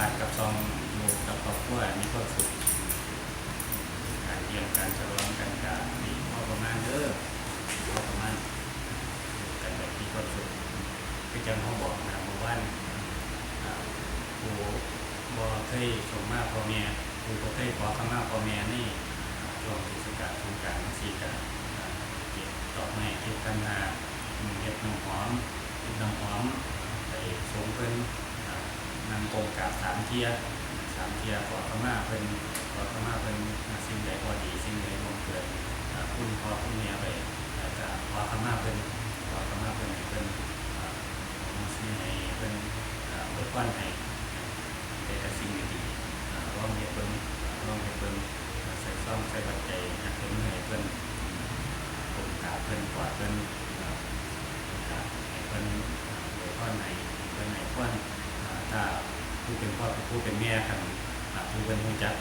บ้านกับซองอยู่กับครอบครัวมีความสุขการเตรียมการฉลองกันกับมีพอประมาณพอประมาณกันแบบมีความสุขคือจังเขาบอกนะเมื่อวานผู้บ่เคยสมมาพ่อแม่ผู้บ่เคยขอขมาพ่อแม่นี่ช่วงเทศกาลสงกรานต์สี่กันเก็บดอกไม้เก็บกันนาเก็บน้ำหอมไปสงเพิ่นนำกงกราบ3 เที่ยขอขมาเพิ่นสิ่งใดพอดีสิ่งใดบ่เกิดคุณพ่อคุณแม่ไปก็ขอขมาเพิ่นให้เพิ่นสิให้เพิ่นอวยพรให้แต่สิ่งดีๆลองเฮ็ดเพิ่นใส่ซ่อมใส่ปัจจัยให้เพิ่นให้เพิ่นกงกราบเพิ่นกอดเพิ่นให้เพิ่นอวยพรให้เพิ่นให้พรถ้าผู้เป็นพ่อผู้เป็นแม่กันผู้เป็นรู้จัก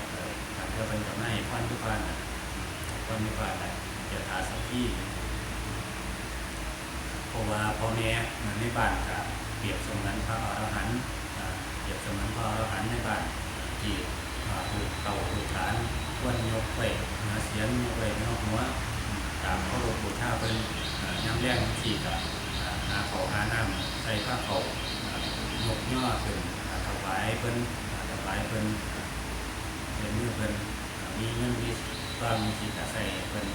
เพื่อเป็นกับนายพรทุกวันพรทุกวันจะทาสักที่เพราะว่าพ่อแม่ในบ้านกับเปรียบเสมือนพระอรหันต์ในบ้านที่ถูกเต่าถูกฐานควรยกไปเสียนยกไปนอกหัวตามพระรูปบูชาเป็นย้ำแรงที่กับหาเขาหาน้ำใส่ผ้าเขายกย่อขึ้นถวายเพิ่นเป็นมือเพิ่นมีเงินมีความมีสิทธิ์ใส่เพิ่น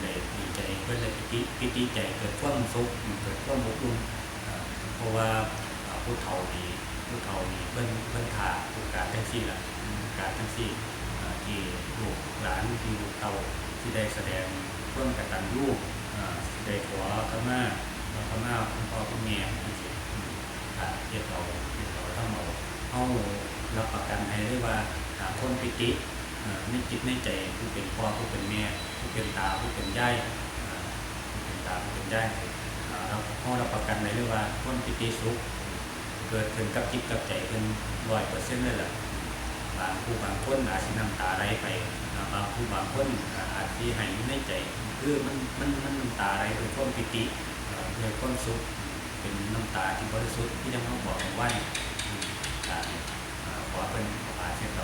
ได้ดีใจเพิ่นได้ปิติใจเกิดความสุขเกิดความอบอุ่นเพราะว่าผู้เฒ่านี่เพิ่นขาดโอกาสทั้งสิ้นล่ะการทั้งสิ้นที่ลูกหลานที่ลูกเฒ่าที่ได้แสดงความกตัญญูได้ขอขมาคุณพ่อคุณแม่เฮ็ดเอาทั้งหมดเฮารับประกันให้ได้ว่าคนปิติในจิตในใจผู้เป็นพ่อผู้เป็นแม่ผู้เป็นตาผู้เป็นยายเรารับประกันได้เลยว่าคนปิติสุขเกิดขึ้นกับจิตกับใจเป็น100%เลยล่ะบางคนอาจสิน้ำตาไหลไปบางคนอาจสิให้ในใจคือมันน้ำตาไหลเป็นความปิติเป็นความสุขเป็นน้ำตาที่บริสุทธิ์ที่เราบอกไว้ขอเป็นอาเสต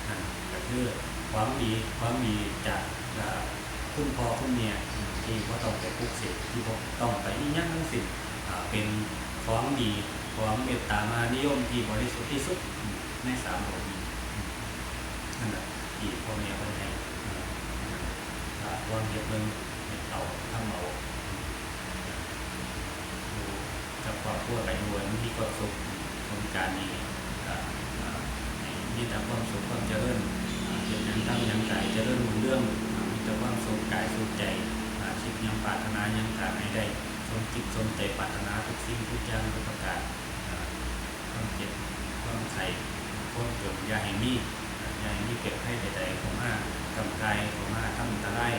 นั่นก็คือความดีจากคุณพ่อคุณแม่ที่เขาต้องไปปลุกเสกที่เขาต้องไปยั่งทั้งสิ้นเป็นความดีความเมตตามานิยมที่บริสุทธิ์ที่สุดใน3 โลกนี้นั่นแหละที่พ่อแม่คนไทยความเย็บเบิ่งเอาทำเอากับครอบครัวไปด้วยมีความสุขโครงการนี้มีแต่ความสุขความเจริญเป็นอย่างตั้งอย่างใจเจริญรุ่งเรืองมีแต่ความสุขกายสุขใจคิดยังปรารถนายังการให้ได้สมจิตสมใจปรารถนาทุกสิ่งทุกอย่างทุกประการความเจ็บความไข้ความจนอย่าให้มีเก็บให้ใดๆของกำกายของทำอันตราย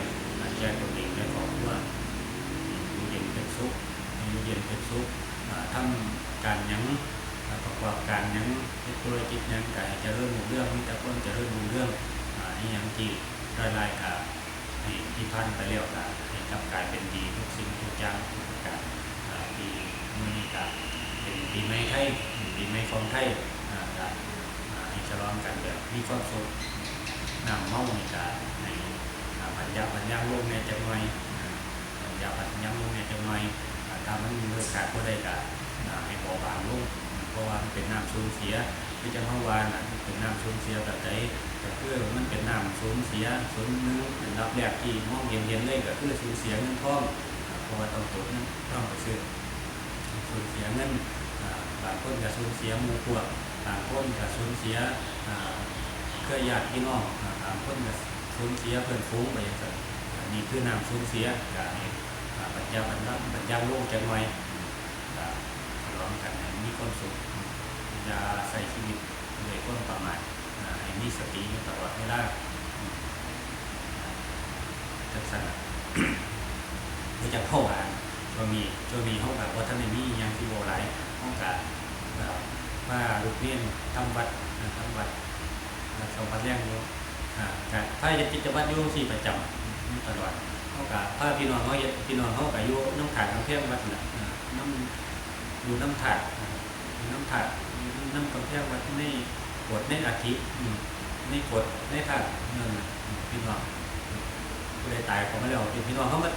แก่ตัวเองและครอบครัวอยู่เย็นเป็นสุขทำการยังประกอบการยังธุรกิจยังการจะเริ่มมุ่งเรื่องมีแต่คนจะเริ่มมุ่งเรื่องนี่ยังที่รายกับที่พันไปเรียกว่าให้กลับกลายเป็นดีทุกสิ่งทุกอย่างทุกประการดีมือนี้กับเป็นดีไม่ไทยดีไม่ของไทยให้ฉลองกันแบบมีความสุขน้ำเมาในการในปัญญาลงในจังหวัดถ้ามันมีเรื่องขาดก็ได้กับให้พอบางลงเพราะว่ามันเป็นน้ำสูญเสียที่จะเมื่อวานเป็นน้ำสูญเสียแบบไหนแต่เพื่อมันเป็นน้ำสูญเสียส่วนนึงเป็นรับแรกที่มองเห็นเลยก็คือสูญเสียเงินทองเพราะว่าต้องตกต้องไปซื้อสูญเสียเงินบางคนก็สูญเสียหมู่พวกบางคนก็สูญเสียเครือญาติพี่น้องบางคนก็สูญเสียเพื่อนฝูงไปอย่างนั้นนี่คือน้ำสูญเสียอย่างนี้ปัญญาโลกจะหน่อยร้องกันมีความสุขอย่าใส่ชีวิตเลยก้นประมาทให้มีสติอยู่ตลอดเวลาจังสันก็จะเข้าอ่านช่วงนี้ห้องกับวัฒนธรรมนี้ยังที่โบราณห้องกับว่าลูกเลี้ยงทำวัดสองวัดแรกอยู่พระจะกิจวัตรอยู่ที่ประจำตลอดห้องกับพระพี่น้องเขาห้องกับอยู่น้ำขาดน้ำเพี้ยนวัดน่ะดูน้ำถาด น้ำถาดน้ำกำแพงวัดในกดในอาทิในกดในถาดเงินพี่น้องผู้ใดตายเขาไม่ได้ออกเป็นพี่น้องเขามา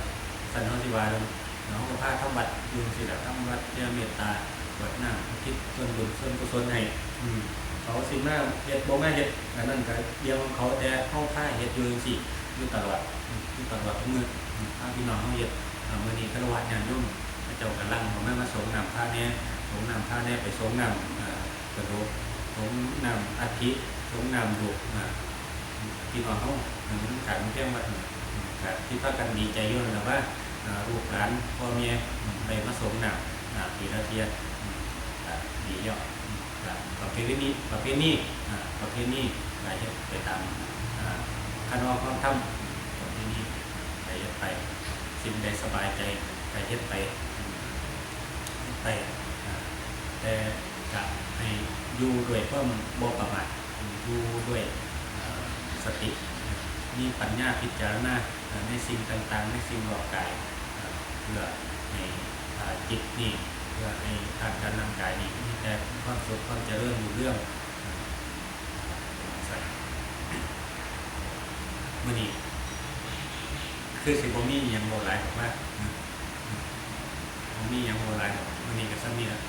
สันนสิวาเลยน้องก็พาทำวัดยูนสิแหละทำวัดเจ้าเมตตาวัดหน้าคิดส่วนบุญส่วนกุศลให้เขาสิมาเฮ็ดบ่มาเฮ็ดอันนั้นก็เดียวของเขาแต่เข้าค่ายเฮ็ดอยู่สิอยู่ตลอดอยู่ตลอดทุกมื้อถ้าพี่น้องเขาเฮ็ดมื้อนี้คฤหัสถ์ญาติโยมเจ้ากำลังเขามาสงน้ำพระแน่สงน้ำพระแน่ไปสงน้ำกระดูกสงน้ำอาทิสงน้ำดูพี่น้องเขาการเที่ยงวัดการที่พากันดีใจอยู่นะว่าลูกหลานพ่อแม่ไปมาสงน้ำปีละเทียดีเยอะประเพณีไปตามขนองความทำประเพณีไปเฮ็ดไปสิ่งใดสบายใจไปเฮ็ดไปแต่จะให้อยู่ด้วยความบ่ประมาทอยู่ด้วยสติมีปัญญาพิจารณาในสิ่งต่างๆในสิ่งรอบกายเพื่อให้จิตนี่เพื่อให้ทางการร่างกายนี่มีแต่ความสุขความเจริญอยู่เรื่องมื้อนี้คือสิบ่มีหยังบ่หลายบอกว่าบ่มีหยังบ่หลายมื้อนี้ก็ซ้ำนี้ล่ะ